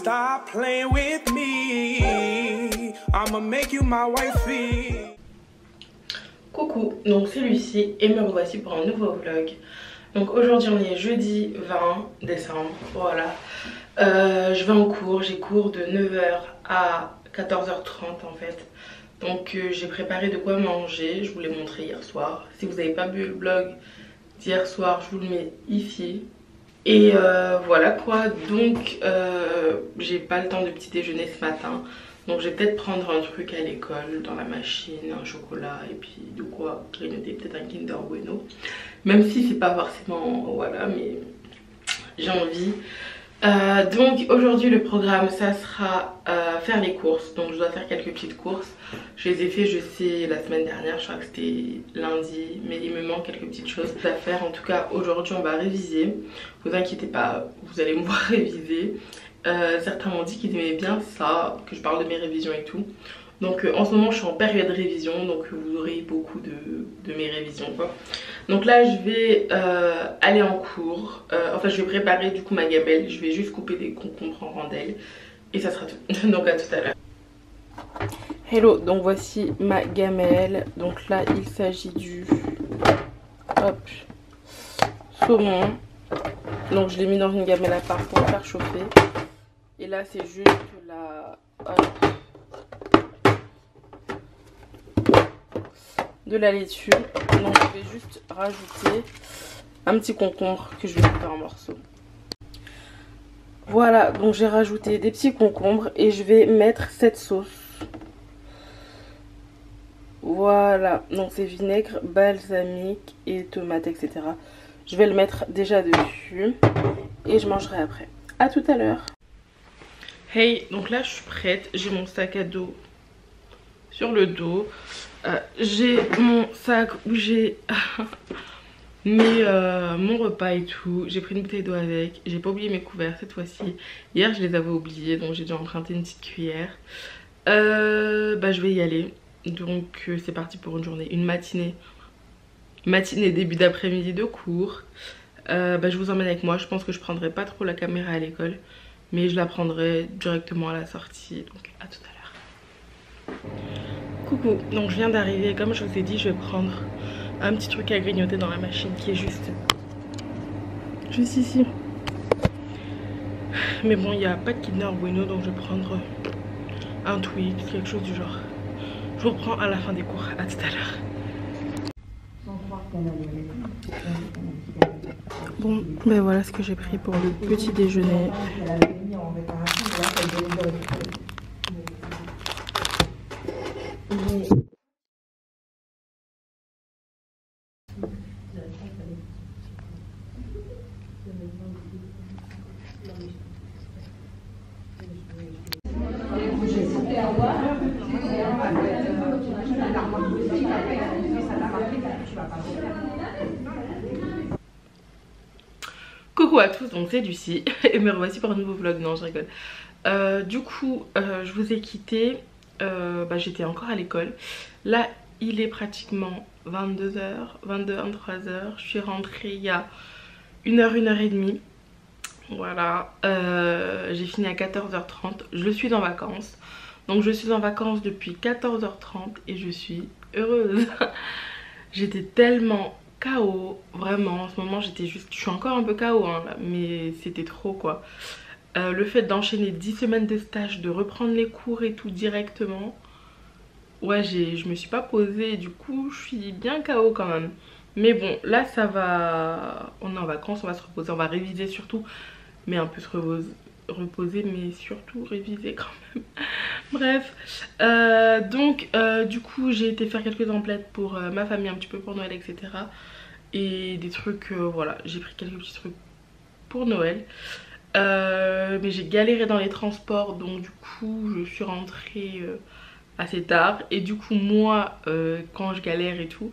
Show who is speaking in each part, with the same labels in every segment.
Speaker 1: stop playing with me. I'ma make you my wifey.
Speaker 2: Coucou, donc c'est Lucie et me revoici pour un nouveau vlog. Donc aujourd'hui on est jeudi 20 décembre, voilà. Je vais en cours, j'ai cours de 9h à 14h30 en fait. Donc j'ai préparé de quoi manger, je vous l'ai montré hier soir. Si vous n'avez pas vu le vlog d'hier soir, je vous le mets ici. Et voilà quoi, donc j'ai pas le temps de petit déjeuner ce matin. Donc je vais peut-être prendre un truc à l'école, dans la machine, un chocolat et puis de quoi grignoter, peut-être un Kinder Bueno. Même si c'est pas forcément, voilà, mais j'ai envie. Donc aujourd'hui le programme ça sera faire les courses. Donc je dois faire quelques petites courses. Je les ai fait, je sais, la semaine dernière, je crois que c'était lundi, mais il me manque quelques petites choses à faire. En tout cas aujourd'hui on va réviser. Vous inquiétez pas, vous allez me voir réviser. Certains m'ont dit qu'ils aimaient bien ça, que je parle de mes révisions et tout. Donc en ce moment je suis en période révision, donc vous aurez beaucoup de mes révisions quoi. Donc là je vais aller en cours, enfin je vais préparer du coup ma gamelle, je vais juste couper des concombres en rondelles et ça sera tout. Donc à tout à l'heure. Hello, donc voici ma gamelle. Donc là il s'agit du saumon. Donc je l'ai mis dans une gamelle à part pour le faire chauffer. Et là c'est juste de la laitue. Donc je vais juste rajouter un petit concombre que je vais couper en morceaux. Voilà, donc j'ai rajouté des petits concombres et je vais mettre cette sauce. Voilà, donc c'est vinaigre, balsamique et tomate, etc. Je vais le mettre déjà dessus et je mangerai après. À tout à l'heure. Hey, donc là je suis prête, j'ai mon sac à dos sur le dos. J'ai mon sac où j'ai mon repas et tout. J'ai pris une bouteille d'eau avec. J'ai pas oublié mes couverts cette fois-ci. Hier je les avais oubliés, donc j'ai dû emprunter une petite cuillère. Je vais y aller. Donc c'est parti pour une journée, une matinée début d'après-midi de cours. Je vous emmène avec moi. Je pense que je prendrai pas trop la caméra à l'école, mais je la prendrai directement à la sortie. Donc à tout à l'heure. Coucou, donc je viens d'arriver. Comme je vous ai dit, je vais prendre un petit truc à grignoter dans la machine qui est juste ici. Mais bon, il n'y a pas de Kinder Bueno, donc je vais prendre un Twix, quelque chose du genre. Je vous reprends à la fin des cours. À tout à l'heure. Bon, ben voilà ce que j'ai pris pour le petit déjeuner. Coucou à tous, donc c'est Lucie et me revoici pour un nouveau vlog. Non, je rigole. Je vous ai quitté, j'étais encore à l'école. Là il est pratiquement 22h, 23h. Je suis rentrée il y a 1h30. Voilà, j'ai fini à 14h30. Je suis en vacances. Donc je suis en vacances depuis 14h30 et je suis heureuse. J'étais tellement KO, vraiment en ce moment je suis encore un peu KO hein, là, mais c'était trop quoi. Le fait d'enchaîner 10 semaines de stage, de reprendre les cours et tout directement, ouais je me suis pas posée, du coup je suis bien KO quand même. Mais bon là ça va, on est en vacances, on va se reposer, on va réviser surtout, mais un peu se reposer mais surtout réviser quand même. Bref, du coup j'ai été faire quelques emplettes pour ma famille, un petit peu pour Noël, etc. Et des trucs, voilà, j'ai pris quelques petits trucs pour Noël. Mais j'ai galéré dans les transports, donc du coup je suis rentrée assez tard. Et du coup moi, quand je galère et tout,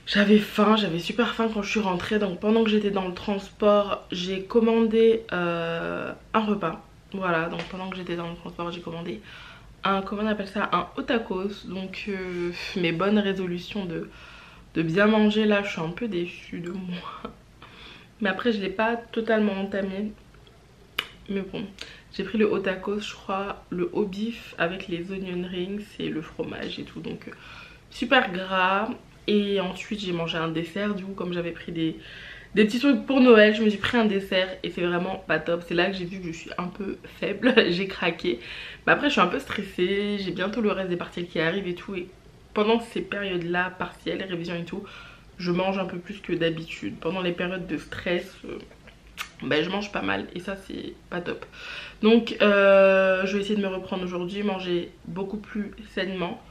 Speaker 2: j'avais faim, j'avais super faim quand je suis rentrée. Donc pendant que j'étais dans le transport, j'ai commandé un repas. Voilà, donc pendant que j'étais dans le transport, j'ai commandé un, comment on appelle ça, un hot tacos. Donc mes bonnes résolutions de bien manger là, je suis un peu déçue de moi. Mais après je l'ai pas totalement entamé. Mais bon, J'ai pris le hot tacos, je crois, le haut beef avec les onion rings et le fromage et tout. Donc super gras. Et ensuite j'ai mangé un dessert. Du coup comme j'avais pris des petits trucs pour Noël, je me suis pris un dessert et c'est vraiment pas top. C'est là que j'ai vu que je suis un peu faible, j'ai craqué. Mais après je suis un peu stressée, j'ai bientôt le reste des partiels qui arrivent et tout. Et pendant ces périodes là, partiels, révisions et tout, je mange un peu plus que d'habitude. Pendant les périodes de stress, bah, je mange pas mal et ça c'est pas top. Donc je vais essayer de me reprendre aujourd'hui, manger beaucoup plus sainement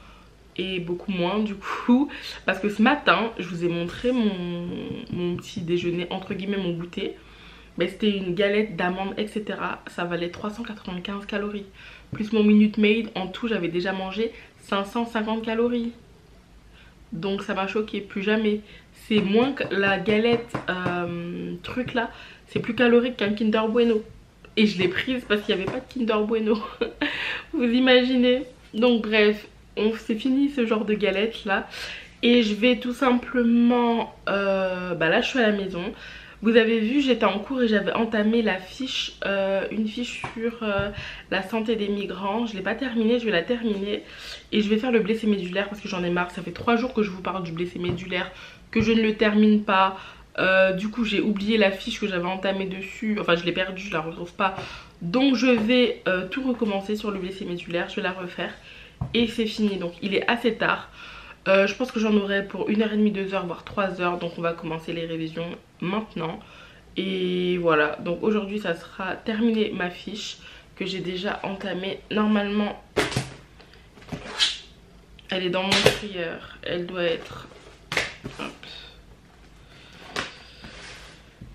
Speaker 2: et beaucoup moins du coup, parce que ce matin je vous ai montré mon petit déjeuner, entre guillemets mon goûter. Mais c'était une galette d'amandes etc, ça valait 395 calories plus mon Minute Maid. En tout j'avais déjà mangé 550 calories, donc ça m'a choqué. Plus jamais, c'est moins que la galette truc là, c'est plus calorique qu'un Kinder Bueno. Et je l'ai prise parce qu'il n'y avait pas de Kinder Bueno. Vous imaginez? Donc bref, c'est fini ce genre de galette là. Et je vais tout simplement... bah là je suis à la maison. Vous avez vu, j'étais en cours et j'avais entamé la fiche, une fiche sur la santé des migrants. Je ne l'ai pas terminée, je vais la terminer. Et je vais faire le blessé médulaire parce que j'en ai marre. Ça fait 3 jours que je vous parle du blessé médulaire, que je ne le termine pas. Du coup j'ai oublié la fiche que j'avais entamée dessus. Enfin je l'ai perdue, je la retrouve pas. Donc je vais tout recommencer sur le blessé médulaire. Je vais la refaire. Et c'est fini. Donc il est assez tard. Je pense que j'en aurai pour 1h30, 2h, voire 3h. Donc on va commencer les révisions maintenant. Et voilà, donc aujourd'hui ça sera terminé ma fiche que j'ai déjà entamée. Normalement elle est dans mon trieur. Elle doit être... Hop.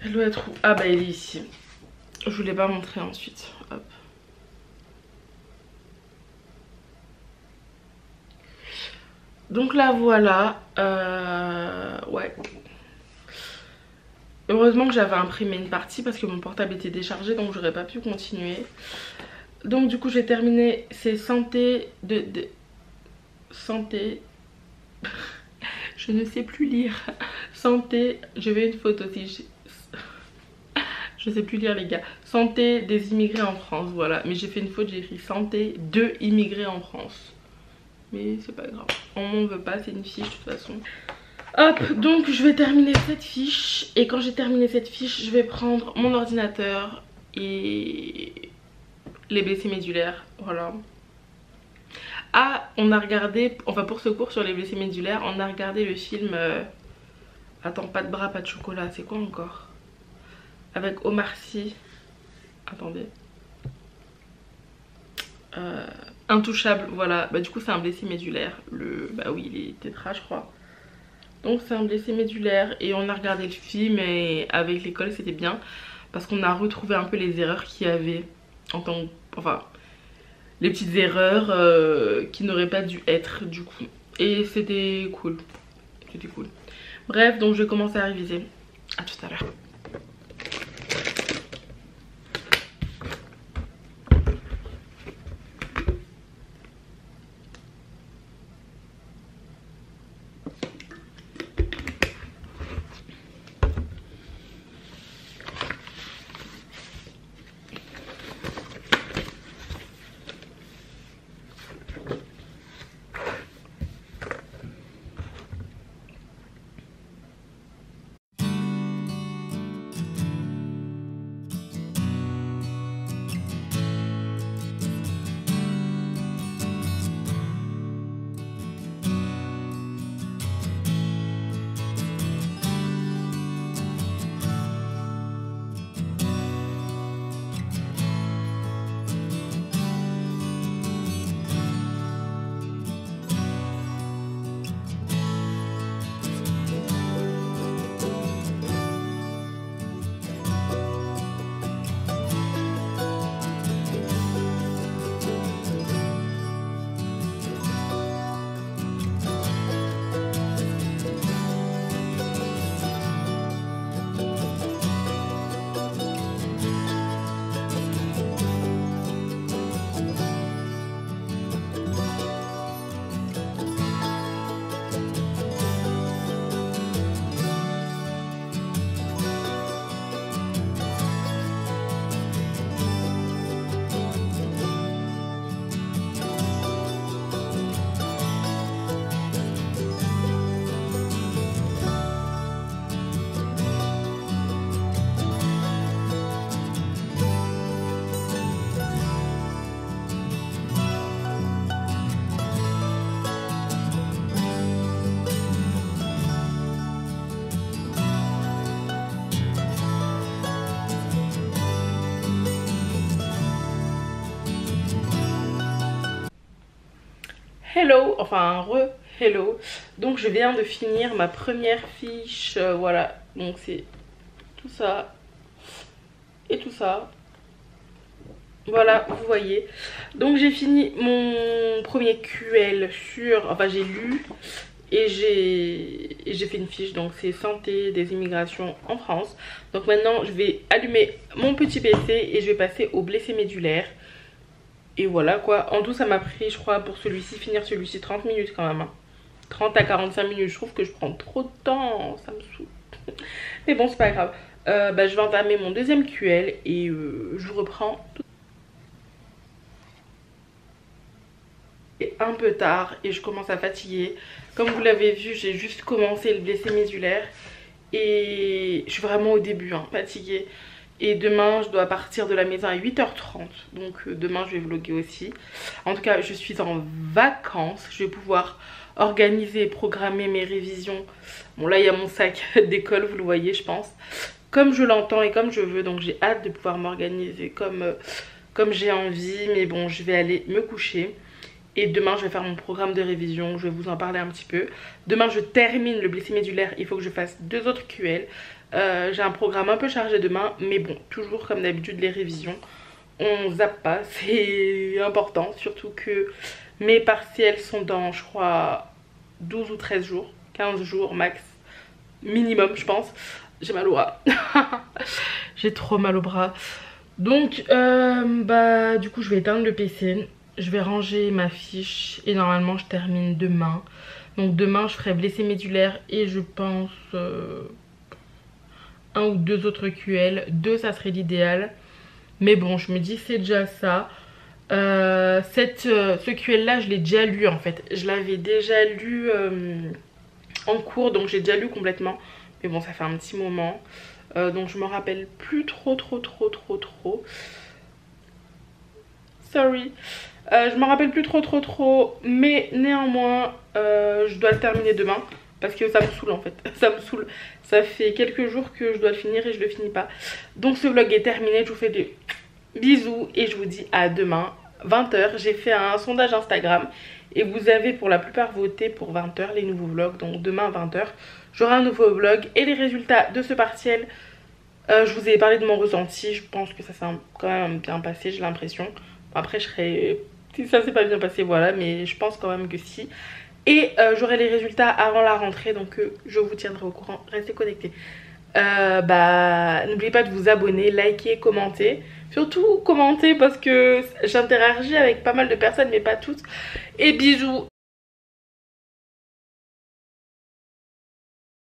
Speaker 2: Elle doit être où? Ah bah elle est ici. Je vous l'ai pas montré ensuite. Hop. Donc là voilà. Ouais. Heureusement que j'avais imprimé une partie parce que mon portable était déchargé, donc j'aurais pas pu continuer. Donc du coup j'ai terminé ces santé santé. Je ne sais plus lire. Santé, je vais une photo si je sais plus lire les gars. Santé des immigrés en France, voilà. Mais j'ai fait une faute, j'ai écrit santé de immigrés en France. Mais c'est pas grave, on m'en veut pas, c'est une fiche de toute façon. Hop, donc je vais terminer cette fiche. Et quand j'ai terminé cette fiche, je vais prendre mon ordinateur et les blessés médulaires, voilà. Ah, on a regardé, enfin pour ce cours sur les blessés médulaires, on a regardé le film... Attends, pas de bras, pas de chocolat, c'est quoi encore? Avec Omar Sy. Attendez. Intouchable, voilà. Bah du coup c'est un blessé médulaire. Bah oui, il est tétra je crois. Donc c'est un blessé médulaire. Et on a regardé le film et avec l'école c'était bien. Parce qu'on a retrouvé un peu les erreurs qu'il y avait. Enfin, les petites erreurs qui n'auraient pas dû être du coup. Et c'était cool. C'était cool. Bref, donc je vais commencer à réviser. À tout à l'heure. hello, enfin hello. Donc je viens de finir ma première fiche, voilà, donc c'est tout ça et tout ça. Voilà, vous voyez. Donc j'ai fini mon premier QL sur, enfin j'ai lu et j'ai fait une fiche, donc c'est santé des immigrations en France. Donc maintenant je vais allumer mon petit PC et je vais passer au blessé médulaire. Et voilà quoi, en tout ça m'a pris je crois pour celui-ci, finir celui-ci 30 minutes quand même, hein. 30 à 45 minutes, je trouve que je prends trop de temps, ça me saoule. Mais bon c'est pas grave, je vais entamer mon deuxième QL et je vous reprends tout. Un peu tard et je commence à fatiguer. Comme vous l'avez vu, j'ai juste commencé le blessé médulaire et je suis vraiment au début, hein, fatiguée. Et demain je dois partir de la maison à 8h30, donc demain je vais vlogger aussi. En tout cas je suis en vacances, je vais pouvoir organiser et programmer mes révisions. Bon là il y a mon sac d'école, vous le voyez je pense, comme je l'entends et comme je veux. Donc j'ai hâte de pouvoir m'organiser comme j'ai envie. Mais bon, je vais aller me coucher. Et demain je vais faire mon programme de révision, je vais vous en parler un petit peu. Demain je termine le blessé médulaire, il faut que je fasse 2 autres QL. J'ai un programme un peu chargé demain, mais bon, toujours comme d'habitude les révisions, on zappe pas, c'est important. Surtout que mes partiels sont dans je crois 12 ou 13 jours, 15 jours max, minimum je pense. J'ai mal au bras, j'ai trop mal au bras. Donc du coup je vais éteindre le PC. Je vais ranger ma fiche et normalement je termine demain. Donc demain je ferai blessé médulaire et je pense 1 ou 2 autres QL. 2 ça serait l'idéal. Mais bon je me dis c'est déjà ça. Ce QL là je l'ai déjà lu en fait. Je l'avais déjà lu en cours, donc j'ai déjà lu complètement. Mais bon ça fait un petit moment. Donc je me rappelle plus trop. Sorry. Je me rappelle plus trop, mais néanmoins je dois le terminer demain parce que ça me saoule en fait. Ça me saoule, ça fait quelques jours que je dois le finir et je le finis pas. Donc ce vlog est terminé, je vous fais des bisous et je vous dis à demain 20 h. J'ai fait un sondage Instagram et vous avez pour la plupart voté pour 20 h les nouveaux vlogs. Donc demain 20 h j'aurai un nouveau vlog et les résultats de ce partiel. Je vous ai parlé de mon ressenti, je pense que ça s'est quand même bien passé, j'ai l'impression. Après je serai... Si ça s'est pas bien passé, voilà, mais je pense quand même que si. Et j'aurai les résultats avant la rentrée, donc je vous tiendrai au courant. Restez connectés. N'oubliez pas de vous abonner, liker, commenter. Surtout commenter parce que j'interagis avec pas mal de personnes, mais pas toutes. Et bisous.